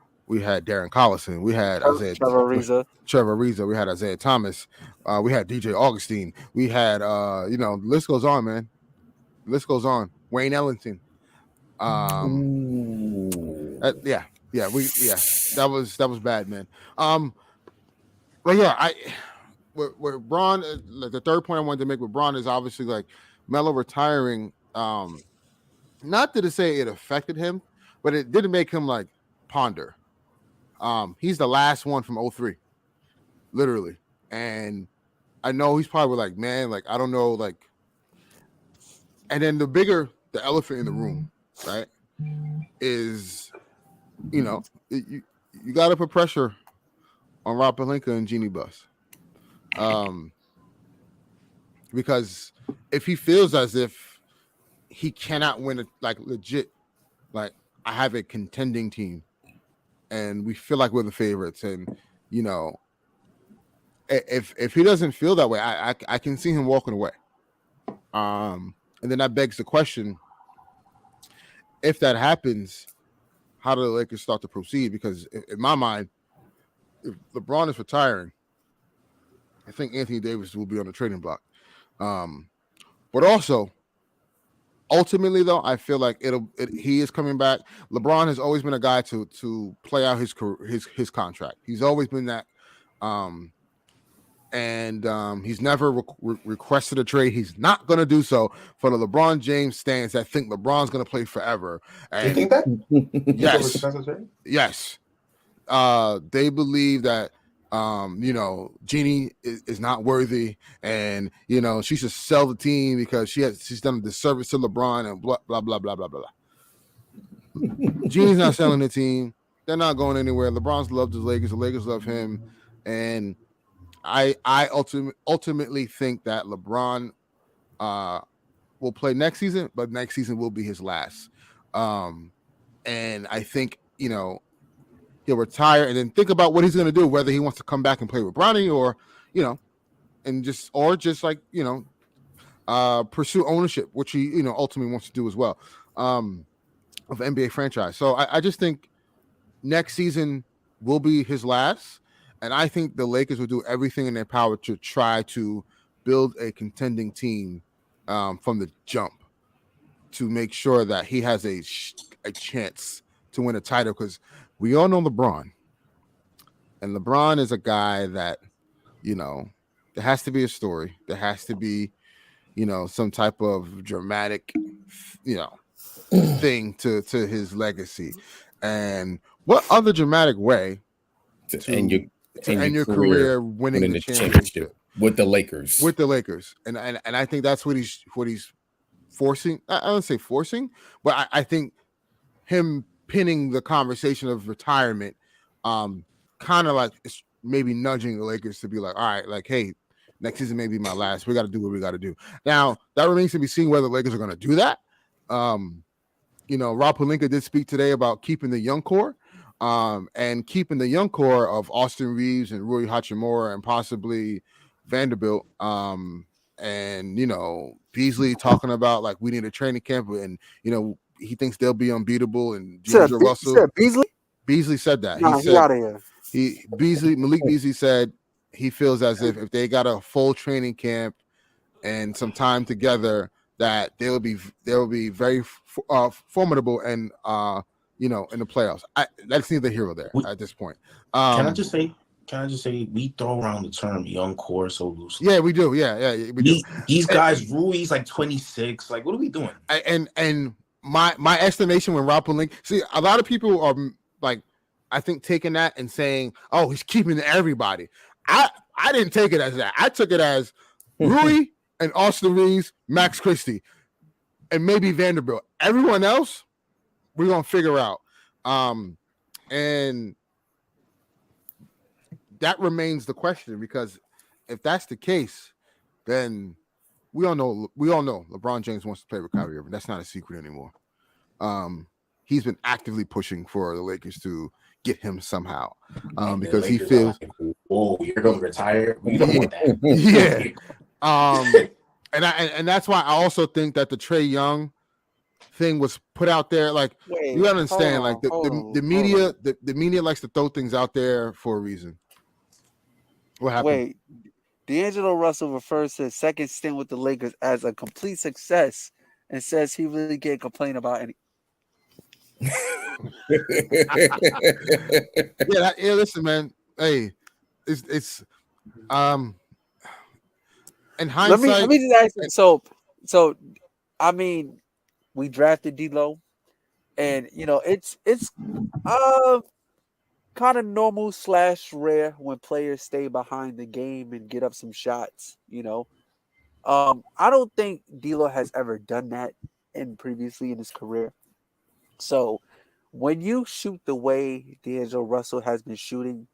Collison. We had Trevor Ariza. We had Isaiah Thomas. We had DJ Augustine. We had the list goes on, man. The list goes on. Wayne Ellington. Ooh. That was bad, man. But yeah, where Braun, the third point I wanted to make with Braun is obviously like Melo retiring. Not to say it affected him, but it didn't make him like ponder. He's the last one from 03, literally, and I know he's probably like, man, like I don't know, like. And then the elephant in the room, right, is, you got to put pressure on Rob Pelinka and Jeannie Buss. Because if he feels as if he cannot win, legit, like I have a contending team and we feel like we're the favorites, and if he doesn't feel that way, I can see him walking away. And then that begs the question: if that happens, how do the Lakers start to proceed? Because in my mind, if LeBron is retiring, I think Anthony Davis will be on the trading block. But also, ultimately, though, I feel like he is coming back. LeBron has always been a guy to play out his contract. He's always been that. He's never requested a trade. He's not going to do so for the LeBron James stands that think LeBron's going to play forever. And You think that? Yes. They believe that Jeannie is not worthy, and she should sell the team because she's done a disservice to LeBron and blah blah blah blah blah blah. Jeannie's not selling the team. They're not going anywhere. LeBron's loved the Lakers. The Lakers love him, and I ultimately think that LeBron will play next season, but next season will be his last. And I think he'll retire and then think about what he's going to do, whether he wants to come back and play with Bronny or pursue ownership, which he ultimately wants to do as well, of NBA franchise. So I just think next season will be his last. And I think the Lakers will do everything in their power to try to build a contending team from the jump to make sure that he has a chance to win a title, because we all know LeBron. And LeBron is a guy that, there has to be a story. There has to be, some type of dramatic, thing to his legacy. And what other dramatic way to end your career winning the championship with the Lakers. And I think that's what he's forcing. I don't say forcing, but I think him pinning the conversation of retirement, kind of like it's maybe nudging the Lakers to be like, all right, like, hey, next season may be my last. We got to do what we got to do. Now that remains to be seen whether the Lakers are going to do that. Rob Pelinka did speak today about keeping the young core. And keeping the young core of Austin Reeves and Rui Hachimura and possibly Vanderbilt, and Beasley talking about like we need a training camp, and he thinks they'll be unbeatable. And D'Angelo Russell, Beasley said that. Nah, he out of here. Malik Beasley said he feels as if they got a full training camp and some time together, that they will be very formidable and in the playoffs. That's neither here or there at this point. Can I just say, can I just say we throw around the term young core so loosely. Yeah, we do. Yeah, we do. These guys, Rui's like 26. Like, what are we doing? And my estimation when Rob Pelinka, see, a lot of people are like, I think taking that and saying, oh, he's keeping everybody. I didn't take it as that. I took it as Rui and Austin Reeves, Max Christie, and maybe Vanderbilt. Everyone else, we're gonna figure out. And that remains the question, because if that's the case, then we all know LeBron James wants to play with Kyrie Irving. That's not a secret anymore. He's been actively pushing for the Lakers to get him somehow, because he feels, like, oh, you're going to retire. We don't want that. Yeah. And that's why I also think that the Trae Young thing was put out there. Like, you understand, like the media likes to throw things out there for a reason. What happened? Wait, D'Angelo Russell refers to his second stint with the Lakers as a complete success and says he really can't complain about any. Yeah, listen, man. Hey, it's in hindsight. Let me just ask you. So I mean, we drafted D'Lo, and it's kind of normal / rare when players stay behind the game and get up some shots. I don't think D'Lo has ever done that previously in his career. So when you shoot the way D'Angelo Russell has been shooting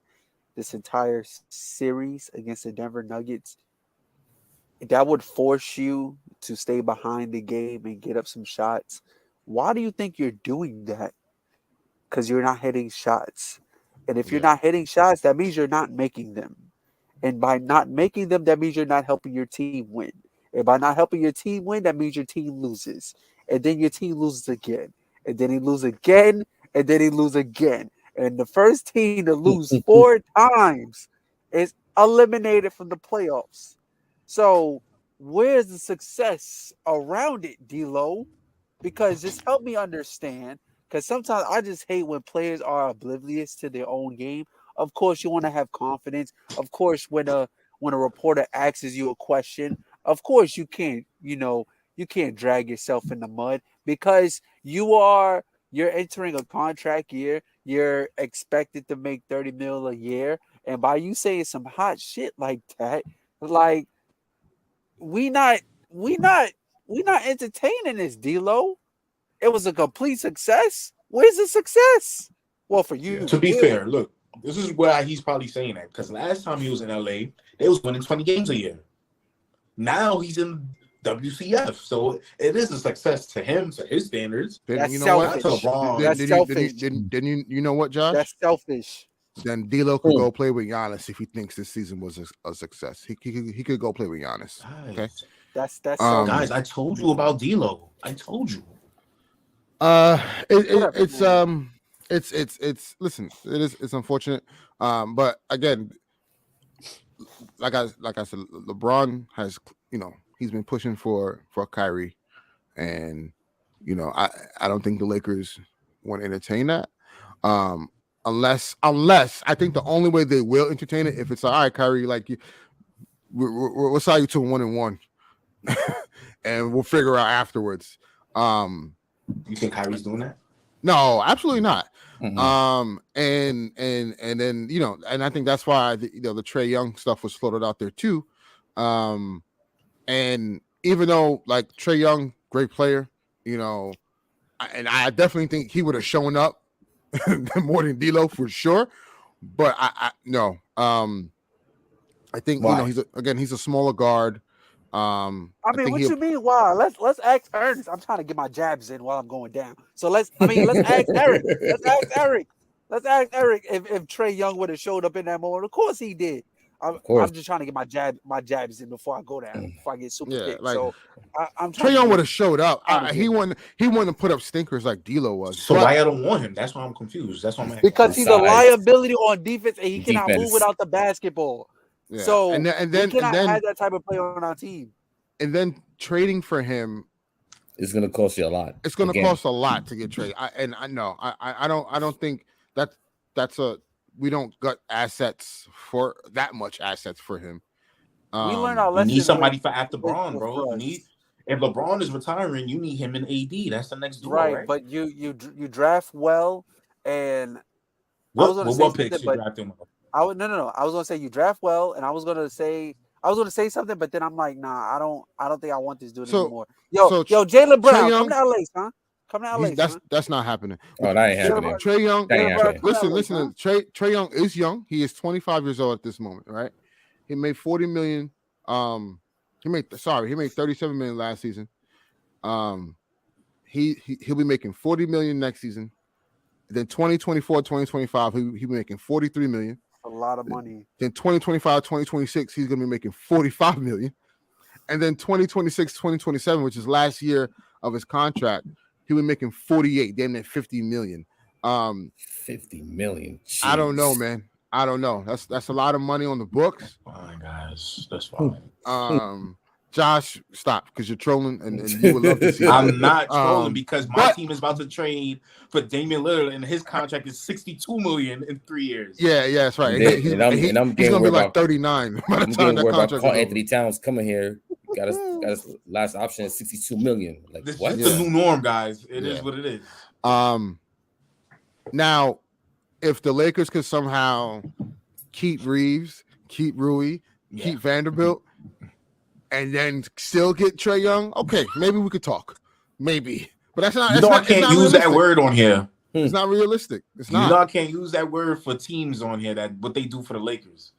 this entire series against the Denver Nuggets, that would force you to stay behind the game and get up some shots. Why do you think you're doing that? Because you're not hitting shots. And if you're not hitting shots, that means you're not making them. And by not making them, that means you're not helping your team win. And by not helping your team win, that means your team loses. And then your team loses again. And then he loses again. And then he loses again. And the first team to lose 4 times is eliminated from the playoffs. So where's the success around it, D'Lo? Because just help me understand. Because sometimes I just hate when players are oblivious to their own game. Of course, you want to have confidence. Of course, when a reporter asks you a question, of course you can't drag yourself in the mud, because you're entering a contract year. You're expected to make $30 million a year, and by you saying some hot shit like that, like we not entertaining this, D'Lo. It was a complete success. Where's the success? Well, for you. To be fair, look, this is why he's probably saying that, because last time he was in LA, they was winning 20 games a year. Now he's in WCF, so it is a success to him, to his standards. That's you know selfish. what? That's selfish. Then you know what, Josh? That's selfish. Then D'Lo could go play with Giannis if he thinks this season was a success. He could go play with Giannis. Guys, okay, that's guys. I told you about D'Lo. I told you. It's listen, it's unfortunate. But again, like I said, LeBron has, he's been pushing for Kyrie, and I don't think the Lakers want to entertain that. Unless I think the only way they will entertain it, if it's all right, Kyrie, like we'll sign you to 1-1, and we'll figure out afterwards. You think Kyrie's doing that? No, absolutely not. Mm-hmm. And then and I think that's why the Trae Young stuff was floated out there too. And even though like Trae Young, great player, and I definitely think he would have shown up more than D'Lo for sure. But I think he's a smaller guard. I mean, what you mean? Why? Let's ask Ernest. I'm trying to get my jabs in while I'm going down. So let's ask Eric. Let's ask Eric if Trae Young would have showed up in that moment. Of course he did. I'm just trying to get my jabs in before I go down, before I get super kicked. Like, so I'm Trae Young would have showed up. He wouldn't put up stinkers like D'Lo was. So why I don't want him? That's why I'm confused. That's why I'm because he's a liability on defense, and he cannot move without the basketball. Yeah. So and then we cannot have that type of player on our team. And then trading for him is going to cost you a lot. It's going to cost a lot to get traded. I don't think that's we don't got assets for that much assets for him. We learned our You lesson. need somebody for after with LeBron, bro. You Russ. need if LeBron is retiring, you need him in AD. That's the next duo, right, right? but you draft well, and What gonna say what picks something, you but drafting? I would no. I was gonna say you draft well, and I was gonna say something, but then I'm like, nah, I don't think I want this dude So- anymore. Yo, so Jalen Brown, Young- come to LA, son. Come to LA, son. That's not happening. Oh, that ain't Jalen happening. Brown- Trey Young, That ain't Jalen Brown, happening. come to LA, listen. son. Trey Young is young. He is 25 years old at this moment, right? He made 40 million. He made 37 million last season. He'll be making 40 million next season. Then 2024, 2025, he'll be making 43 million. A lot of money. Then 2025, 2026, he's going to be making 45 million. And then 2026, 2027, which is last year of his contract, he'll be making 48, damn near 50 million. 50 million. Jeez. I don't know, man. I don't know. That's a lot of money on the books. Fine, guys. That's fine. Josh, stop, because you're trolling, and you would love to see that. I'm not trolling because my but- team is about to trade for Damian Lillard, and his contract is $62 million in 3 years. Yeah, that's right. And I'm He's getting gonna be worried like about 39 by the I'm time getting that worried about contract is Carl over. Anthony Towns coming here. Got us last option is 62 million. Like This what? is the new norm, guys. It is Yeah. what it is. Now, if the Lakers could somehow keep Reeves, keep Rui, keep Vanderbilt, and then still get Trey Young, okay, maybe we could talk. Maybe. But that's not. You it's know not, I can't it's not use that realistic. word on here. It's not realistic. It's You not. know I can't use that word for teams on here. That what they do for the Lakers.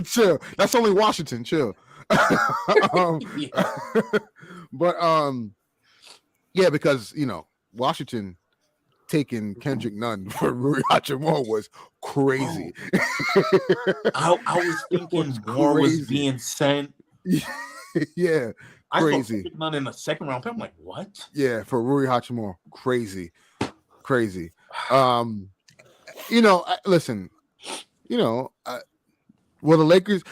chill. That's only Washington. Chill. But yeah, because Washington taking Kendrick Nunn for Rui Hachimura was crazy. I was thinking more was being sent. Yeah, I saw crazy. Kendrick Nunn in the second round. I'm like, what? Yeah, for Rui Hachimura, crazy. Listen, well, the Lakers.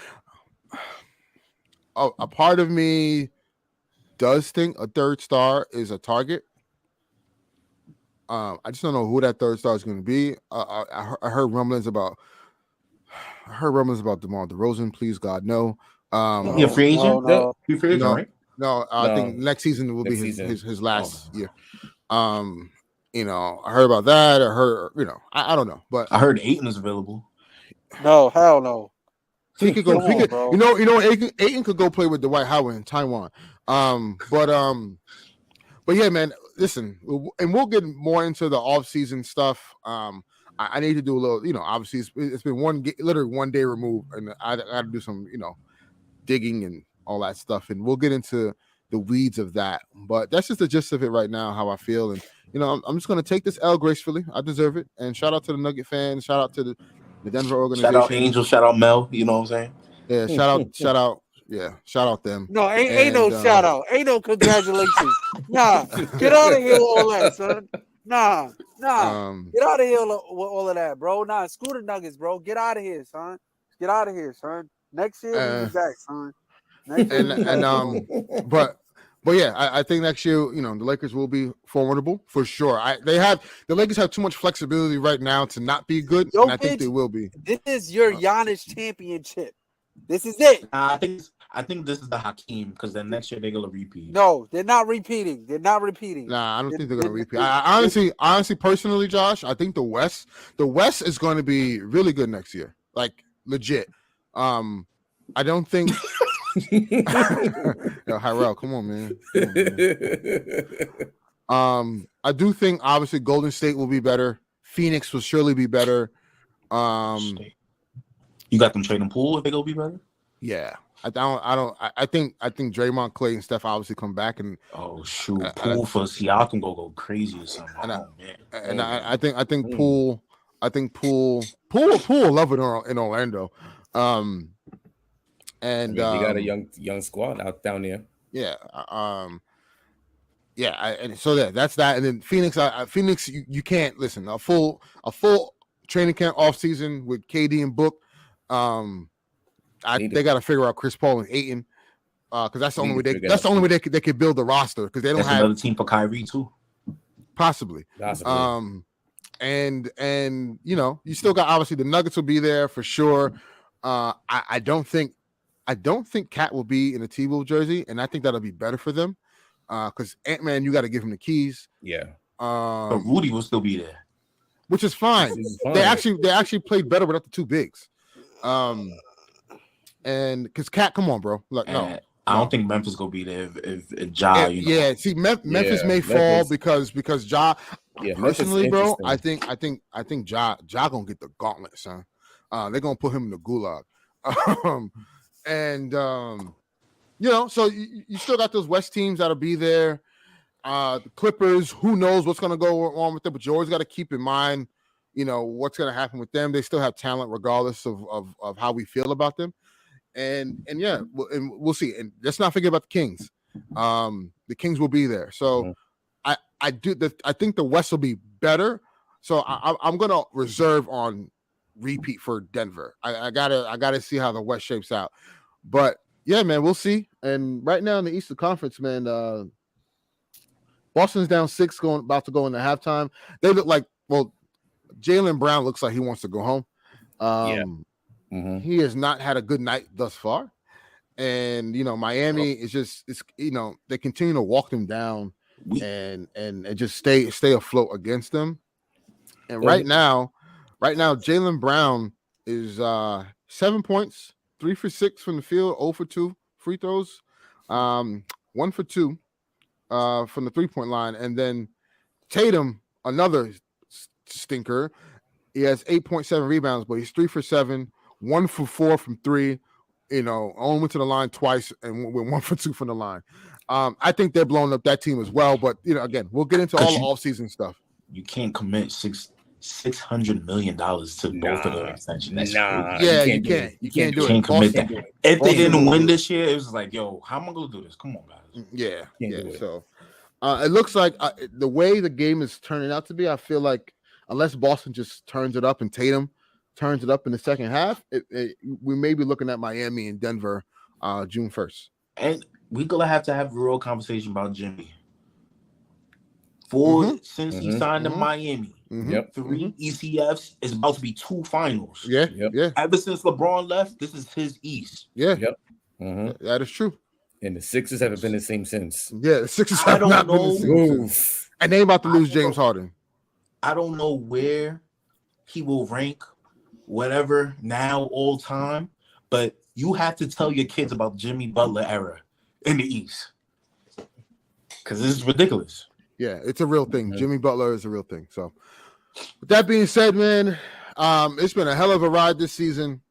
A part of me does think a third star is a target. I just don't know who that third star is going to be. I heard rumblings about. DeMar DeRozan. Please, God, no. He a free agent? No. He free agent, No. right? No, I think next season will be his last year. I heard about that. I heard, I don't know, but I heard Ayton is available. No, hell no. he could go. Come on, bro. Ayton could go play with Dwight Howard in Taiwan. But yeah, man. Listen, and we'll get more into the off-season stuff. I need to do a little, obviously it's been literally 1 day removed, and I got to do some, digging and all that stuff, and we'll get into the weeds of that. But that's just the gist of it right now, how I feel, and I'm just gonna take this L gracefully. I deserve it, and shout out to the Nugget fans, shout out to the Denver organization, Shout out Angel, shout out Mel. You know what I'm saying? Yeah, shout out them. No, ain't no shout out. Ain't no congratulations. Nah, get out of here with all that, son. Nah. Get out of here with all of that, bro. Nah, screw the Nuggets, bro. Get out of here, son. Get out of here, son. Next year we'll be back, son. But yeah, I think next year, the Lakers will be formidable for sure. The Lakers have too much flexibility right now to not be good, and I think they will be. This is your Giannis championship. This is it. I think this is the Hakeem, because then next year they're gonna repeat. No, they're not repeating. Nah, I don't think they're gonna repeat. I honestly, personally, Josh, I think the West is going to be really good next year, like legit. I don't think. Yo, Hyrel, come on, man. I do think obviously Golden State will be better. Phoenix will surely be better. You got them trading Poole if they go be better. Yeah, I think Draymond, Clay, and Steph obviously come back, and Poole for Siakam go crazy or something. I think Poole will love it in Orlando. And you got a young squad out down there. Yeah. And so that's that. And then Phoenix, Phoenix, you can't listen. A full training camp off season with KD and Book. They got to figure out Chris Paul and Ayton, because that's the only way they could build the roster, because they don't have another team for Kyrie too. Possibly. And you still got obviously the Nuggets will be there for sure. I don't think Cat will be in a T-Wolf jersey, and I think that'll be better for them. Because Ant-Man, you got to give him the keys. Yeah. But Rudy will still be there, which is fine. They actually played better without the two bigs. And because Cat, come on, bro. Like, no. I don't think Memphis gonna be there if Ja. Yeah, see, Memphis may fall because Ja. Yeah, personally, bro, I think Ja gonna get the gauntlet, son. They're gonna put him in the gulag. So you still got those West teams that'll be there. The Clippers, who knows what's gonna go on with them, but you always got to keep in mind, what's gonna happen with them. They still have talent regardless of how we feel about them. And we'll see. And let's not forget about the Kings. The Kings will be there. So I think the West will be better. So I'm gonna reserve on repeat for Denver. I gotta see how the West shapes out. But yeah, man, we'll see. And right now in the Eastern Conference, man, Boston's down 6, about to go into halftime. They look like, Jaylen Brown looks like he wants to go home. He has not had a good night thus far. And Miami is they continue to walk them down and just stay afloat against them. And right now Jaylen Brown is 7 points, 3 for 6 from the field, 0 for 2 free throws, 1 for 2 from the 3-point line. And then Tatum, another stinker, he has 8.7 rebounds, but he's 3 for 7, 1 for 4 from 3. Only went to the line twice and went 1 for 2 from the line. I think they're blowing up that team as well. But again, we'll get into all the off-season stuff. You can't commit $600 million to both of their extensions. You can't. You can't do it. Can't commit that. If they didn't win this year, it was like, yo, how am I gonna do this? Come on, guys. Yeah. So it looks like the way the game is turning out to be, I feel like unless Boston just turns it up and Tatum turns it up in the second half, we may be looking at Miami and Denver June 1st. And we're gonna have to have a real conversation about Jimmy. Since he signed to Miami, 3 ECFs is about to be 2 finals. Yeah. Ever since LeBron left, this is his East. Yeah. That is true. And the Sixers haven't been the same since. Yeah, the Sixers have not been the same since. And they about to lose James Harden. I don't know where he will rank, whatever, now, all time, but you have to tell your kids about Jimmy Butler era in the East. Because this is ridiculous. Yeah, it's a real thing. Jimmy Butler is a real thing. So, with that being said, man, it's been a hell of a ride this season.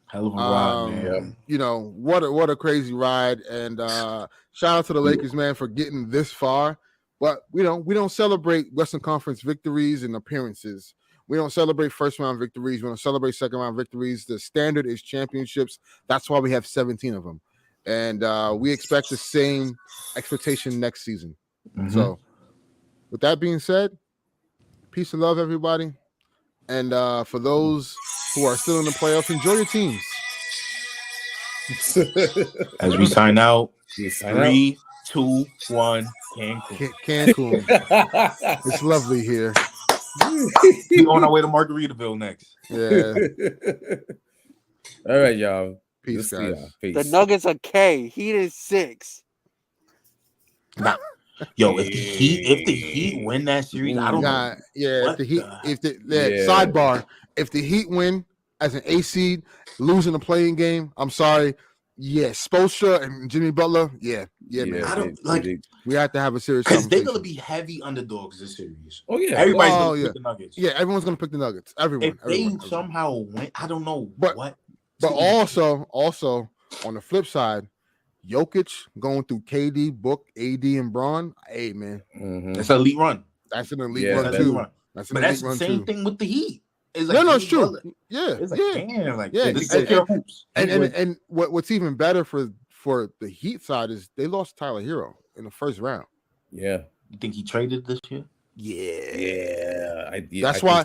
Hell of a ride, man. What a crazy ride. And shout out to the Lakers, man, for getting this far. But we don't celebrate Western Conference victories and appearances. We don't celebrate first round victories. We don't celebrate second round victories. The standard is championships. That's why we have 17 of them. And we expect the same expectation next season. So with that being said, peace and love, everybody. And for those who are still in the playoffs, enjoy your teams. As we sign out, 3, 2, 1, Cancun. It's lovely here. We on our way to Margaritaville next. Yeah. All right, y'all. Peace, guys. Peace. The Nuggets are K. Heat is 6. Nah. Yo, if the Heat win that series, I don't know. Yeah, sidebar. If the Heat win as an A seed, losing the playing game, I'm sorry. Yeah, Spoelstra and Jimmy Butler. Yeah, man. I don't we have to have a serious because they're conversation. gonna be heavy underdogs this series. Oh yeah, everybody's gonna pick the Nuggets. Yeah, everyone's gonna pick the Nuggets. Everyone. Somehow win, I don't know what. But also on the flip side, Jokic going through KD, Book, AD, and Braun. Hey, man, that's an elite run. That's an elite run too. That's the same thing with the Heat. It's like it's true. Brother. Yeah, it's like, damn, like this and what's even better for the Heat side is they lost Tyler Hero in the first round. Yeah, you think he traded this year? Yeah. That's why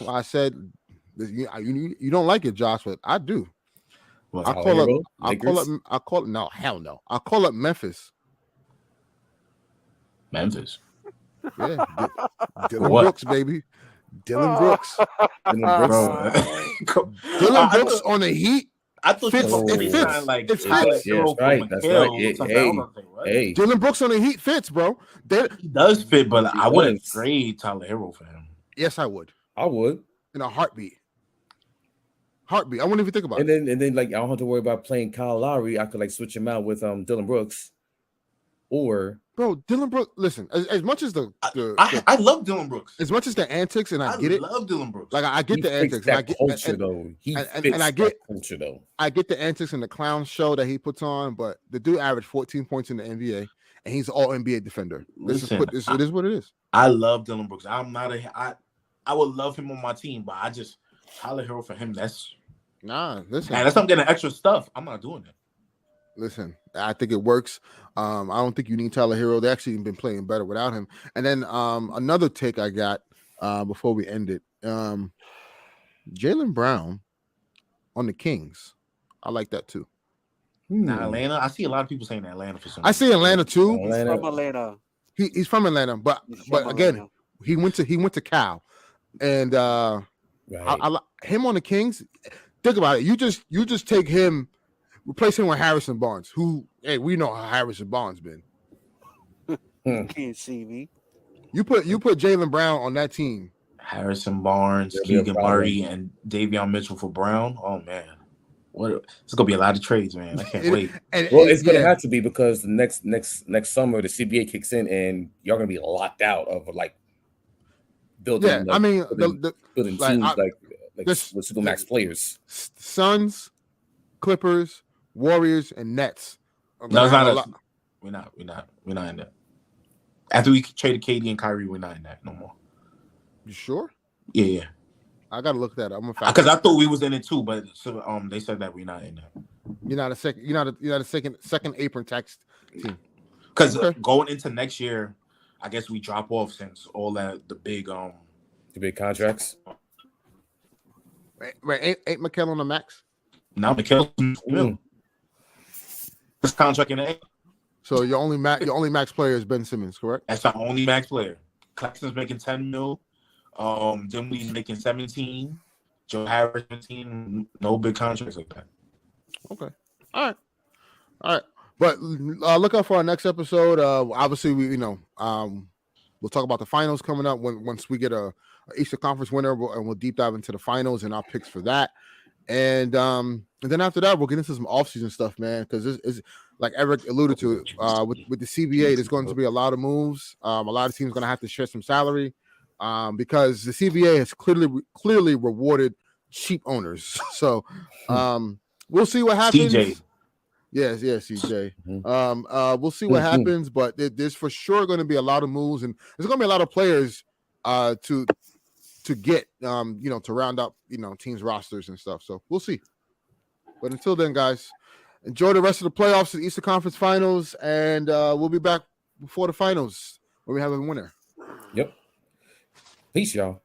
I said you don't like it, Josh, but I do. Well, I call it no, hell no. I call it Memphis. Memphis. Yeah, Dylan What? Brooks, baby. Dylan Brooks. Dylan Brooks. Bro. Dylan Brooks on the Heat. I thought you Fits. were It going to fits. sign like It Tyler fits. Yeah, Hero that's for right. That's right. McHale or something. I Hey, was gonna say, what? hey, Dylan Brooks on the Heat fits, bro. He does fit, but He I wouldn't does. trade Tyler Hero for him. Yes, I would. I would. In a heartbeat. I wouldn't even think about And it. then like I don't have to worry about playing Kyle Lowry. I could like switch him out with Dylan Brooks, or Bro, Dylan Brooks, listen, as much as I love Dylan Brooks. as much as the antics, and I get it. love Dylan Brooks. Like I get he the fits antics, and I that get culture though. He and fits I that get culture though. I get the antics and the clown show that he puts on, but the dude averaged 14 points in the NBA, and he's all NBA defender. Listen, It is what it is. I love Dylan Brooks. I would love him on my team, but Tyler Hero for him, that's Listen. unless I'm getting extra stuff, I'm not doing it. Listen, I think it works. I don't think you need Tyler Hero. They actually been playing better without him. And then another take I got before we end it. Jaylen Brown on the Kings. I like that too. Now Atlanta, I see a lot of people saying Atlanta for some. I see Atlanta too. He's from Atlanta. He's from Atlanta, but again, Atlanta. he went to Cal, and Right. I him on the Kings. Think about it. You just take him, replace him with Harrison Barnes, who, hey, we know how Harrison Barnes been. You can't see me. You put Jaylen Brown on that team. Harrison Barnes, That'll be a Keegan problem. Murray, and Davion Mitchell for Brown. Oh man, it's gonna be a lot of trades, man. I can't wait. Well, it's gonna have to be because the next summer the CBA kicks in and you're gonna be locked out of like building. Yeah, like, I mean building like, teams I- like this- with supermax players. Suns, Clippers, Warriors, and Nets. No, it's not. We're not in that. After we traded KD and Kyrie, we're not in that no more. You sure? Yeah. I gotta look that up. Because I thought we was in it too, but they said that we're not in that. You're not a second apron tax team. Because Okay. going into next year, I guess we drop off since all that the big contracts. Wait, ain't McKell on the max? now McKell this contract in the A. So your only max player is Ben Simmons, correct? That's our only max player. Claxton's making 10 mil. Dinwiddie's making 17. Joe Harris 17. No big contracts like that. Okay. All right. But look out for our next episode. Obviously, we'll talk about the finals coming up once we get a Eastern Conference winner, and we'll deep dive into the finals and our picks for that. And then after that, we'll get into some offseason stuff, man, because this is, like Eric alluded to, with the CBA, there's going to be a lot of moves. A lot of teams are going to have to share some salary because the CBA has clearly rewarded cheap owners. So we'll see what happens. CJ. Yes, CJ. We'll see what happens, but there's for sure going to be a lot of moves, and there's going to be a lot of players to get to round up teams' rosters and stuff. So we'll see. But until then, guys, enjoy the rest of the playoffs and Eastern Conference Finals, and we'll be back before the finals where we have a winner. Yep. Peace, y'all.